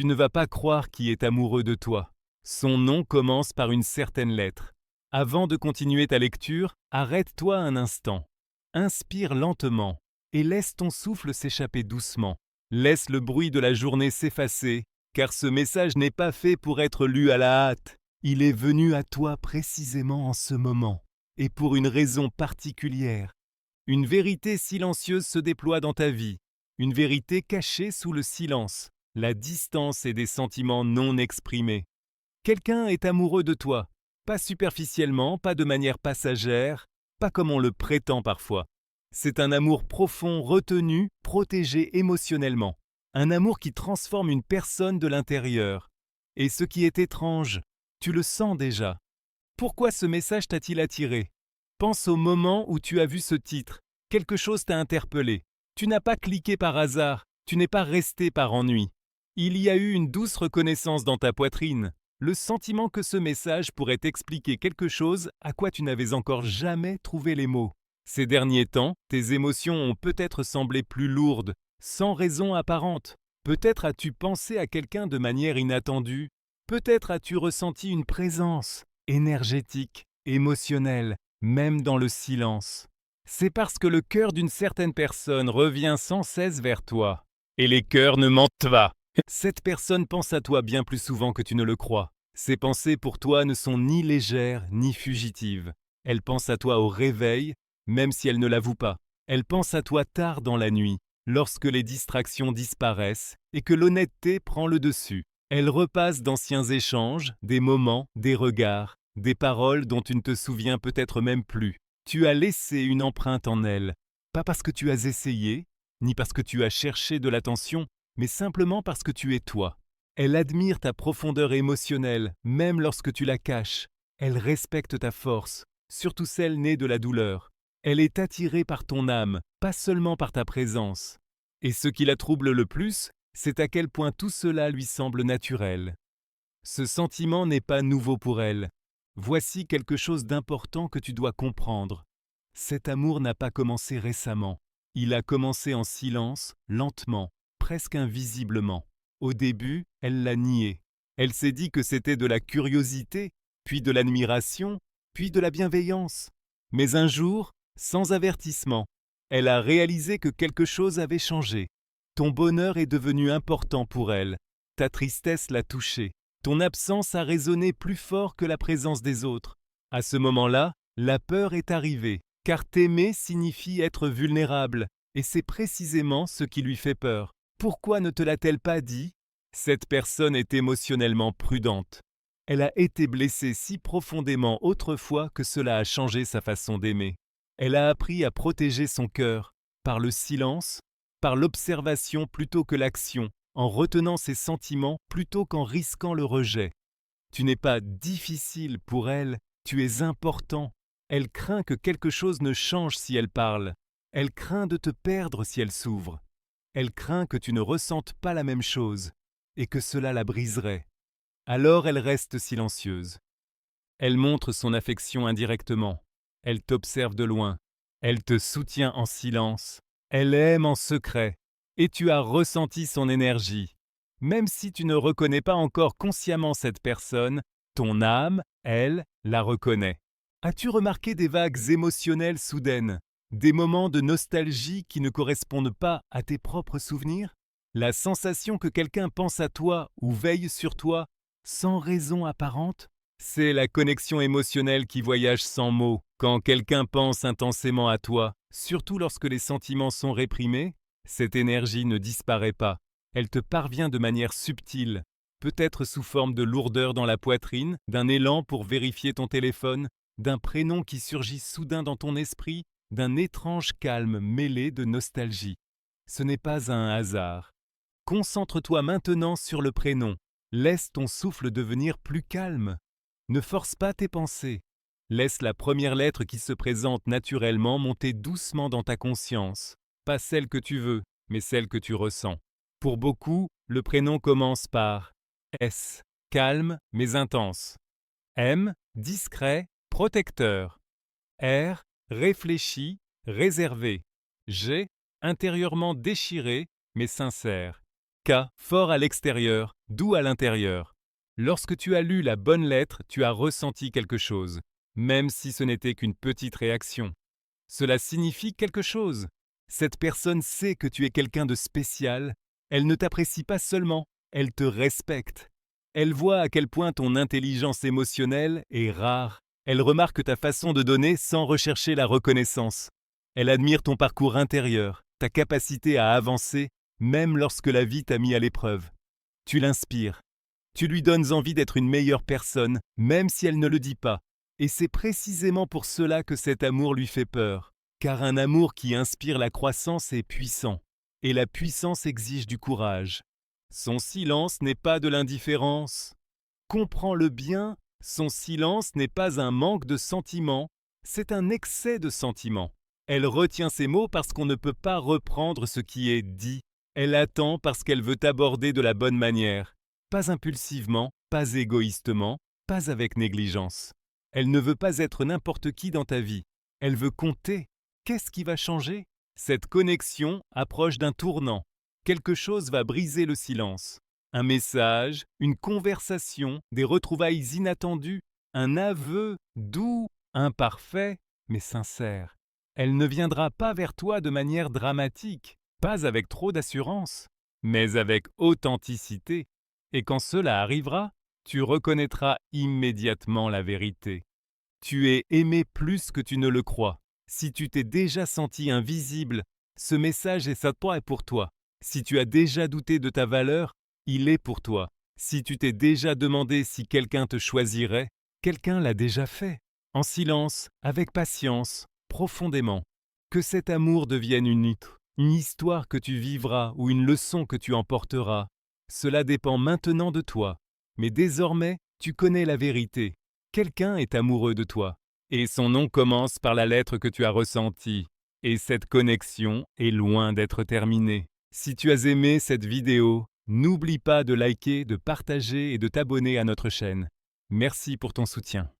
Tu ne vas pas croire qui est amoureux de toi. Son nom commence par une certaine lettre. Avant de continuer ta lecture, arrête-toi un instant. Inspire lentement et laisse ton souffle s'échapper doucement. Laisse le bruit de la journée s'effacer, car ce message n'est pas fait pour être lu à la hâte. Il est venu à toi précisément en ce moment, et pour une raison particulière. Une vérité silencieuse se déploie dans ta vie, une vérité cachée sous le silence, la distance et des sentiments non exprimés. Quelqu'un est amoureux de toi, pas superficiellement, pas de manière passagère, pas comme on le prétend parfois. C'est un amour profond, retenu, protégé émotionnellement. Un amour qui transforme une personne de l'intérieur. Et ce qui est étrange, tu le sens déjà. Pourquoi ce message t'a-t-il attiré? Pense au moment où tu as vu ce titre. Quelque chose t'a interpellé. Tu n'as pas cliqué par hasard, tu n'es pas resté par ennui. Il y a eu une douce reconnaissance dans ta poitrine, le sentiment que ce message pourrait expliquer quelque chose à quoi tu n'avais encore jamais trouvé les mots. Ces derniers temps, tes émotions ont peut-être semblé plus lourdes, sans raison apparente. Peut-être as-tu pensé à quelqu'un de manière inattendue. Peut-être as-tu ressenti une présence énergétique, émotionnelle, même dans le silence. C'est parce que le cœur d'une certaine personne revient sans cesse vers toi. Et les cœurs ne mentent pas. Cette personne pense à toi bien plus souvent que tu ne le crois. Ses pensées pour toi ne sont ni légères ni fugitives. Elle pense à toi au réveil, même si elle ne l'avoue pas. Elle pense à toi tard dans la nuit, lorsque les distractions disparaissent et que l'honnêteté prend le dessus. Elle repasse d'anciens échanges, des moments, des regards, des paroles dont tu ne te souviens peut-être même plus. Tu as laissé une empreinte en elle, pas parce que tu as essayé, ni parce que tu as cherché de l'attention, mais simplement parce que tu es toi. Elle admire ta profondeur émotionnelle, même lorsque tu la caches. Elle respecte ta force, surtout celle née de la douleur. Elle est attirée par ton âme, pas seulement par ta présence. Et ce qui la trouble le plus, c'est à quel point tout cela lui semble naturel. Ce sentiment n'est pas nouveau pour elle. Voici quelque chose d'important que tu dois comprendre. Cet amour n'a pas commencé récemment. Il a commencé en silence, lentement, presque invisiblement. Au début, elle l'a nié. Elle s'est dit que c'était de la curiosité, puis de l'admiration, puis de la bienveillance. Mais un jour, sans avertissement, elle a réalisé que quelque chose avait changé. Ton bonheur est devenu important pour elle. Ta tristesse l'a touchée. Ton absence a résonné plus fort que la présence des autres. À ce moment-là, la peur est arrivée, car t'aimer signifie être vulnérable, et c'est précisément ce qui lui fait peur. Pourquoi ne te l'a-t-elle pas dit? Cette personne est émotionnellement prudente. Elle a été blessée si profondément autrefois que cela a changé sa façon d'aimer. Elle a appris à protéger son cœur, par le silence, par l'observation plutôt que l'action, en retenant ses sentiments plutôt qu'en risquant le rejet. Tu n'es pas difficile pour elle, tu es important. Elle craint que quelque chose ne change si elle parle. Elle craint de te perdre si elle s'ouvre. Elle craint que tu ne ressentes pas la même chose et que cela la briserait. Alors elle reste silencieuse. Elle montre son affection indirectement. Elle t'observe de loin. Elle te soutient en silence. Elle aime en secret. Et tu as ressenti son énergie. Même si tu ne reconnais pas encore consciemment cette personne, ton âme, elle, la reconnaît. As-tu remarqué des vagues émotionnelles soudaines, des moments de nostalgie qui ne correspondent pas à tes propres souvenirs? La sensation que quelqu'un pense à toi ou veille sur toi sans raison apparente? C'est la connexion émotionnelle qui voyage sans mots. Quand quelqu'un pense intensément à toi, surtout lorsque les sentiments sont réprimés, cette énergie ne disparaît pas. Elle te parvient de manière subtile, peut-être sous forme de lourdeur dans la poitrine, d'un élan pour vérifier ton téléphone, d'un prénom qui surgit soudain dans ton esprit, d'un étrange calme mêlé de nostalgie. Ce n'est pas un hasard. Concentre-toi maintenant sur le prénom. Laisse ton souffle devenir plus calme. Ne force pas tes pensées. Laisse la première lettre qui se présente naturellement monter doucement dans ta conscience. Pas celle que tu veux, mais celle que tu ressens. Pour beaucoup, le prénom commence par S, calme mais intense. M, discret, protecteur. R, réfléchi, réservé. G, intérieurement déchiré mais sincère. K, fort à l'extérieur, d'où à l'intérieur. Lorsque tu as lu la bonne lettre, tu as ressenti quelque chose, même si ce n'était qu'une petite réaction. Cela signifie quelque chose. Cette personne sait que tu es quelqu'un de spécial. Elle ne t'apprécie pas seulement, elle te respecte. Elle voit à quel point ton intelligence émotionnelle est rare. Elle remarque ta façon de donner sans rechercher la reconnaissance. Elle admire ton parcours intérieur, ta capacité à avancer, même lorsque la vie t'a mis à l'épreuve. Tu l'inspires. Tu lui donnes envie d'être une meilleure personne, même si elle ne le dit pas. Et c'est précisément pour cela que cet amour lui fait peur. Car un amour qui inspire la croissance est puissant. Et la puissance exige du courage. Son silence n'est pas de l'indifférence. Comprends-le bien, son silence n'est pas un manque de sentiment, c'est un excès de sentiment. Elle retient ses mots parce qu'on ne peut pas reprendre ce qui est dit. Elle attend parce qu'elle veut t'aborder de la bonne manière. Pas impulsivement, pas égoïstement, pas avec négligence. Elle ne veut pas être n'importe qui dans ta vie. Elle veut compter. Qu'est-ce qui va changer? Cette connexion approche d'un tournant. Quelque chose va briser le silence. Un message, une conversation, des retrouvailles inattendues, un aveu doux, imparfait, mais sincère. Elle ne viendra pas vers toi de manière dramatique, pas avec trop d'assurance, mais avec authenticité. Et quand cela arrivera, tu reconnaîtras immédiatement la vérité. Tu es aimé plus que tu ne le crois. Si tu t'es déjà senti invisible, ce message est à toi et pour toi. Si tu as déjà douté de ta valeur, il est pour toi. Si tu t'es déjà demandé si quelqu'un te choisirait, quelqu'un l'a déjà fait. En silence, avec patience, profondément. Que cet amour devienne une histoire que tu vivras ou une leçon que tu emporteras. Cela dépend maintenant de toi. Mais désormais, tu connais la vérité. Quelqu'un est amoureux de toi. Et son nom commence par la lettre que tu as ressentie. Et cette connexion est loin d'être terminée. Si tu as aimé cette vidéo, n'oublie pas de liker, de partager et de t'abonner à notre chaîne. Merci pour ton soutien.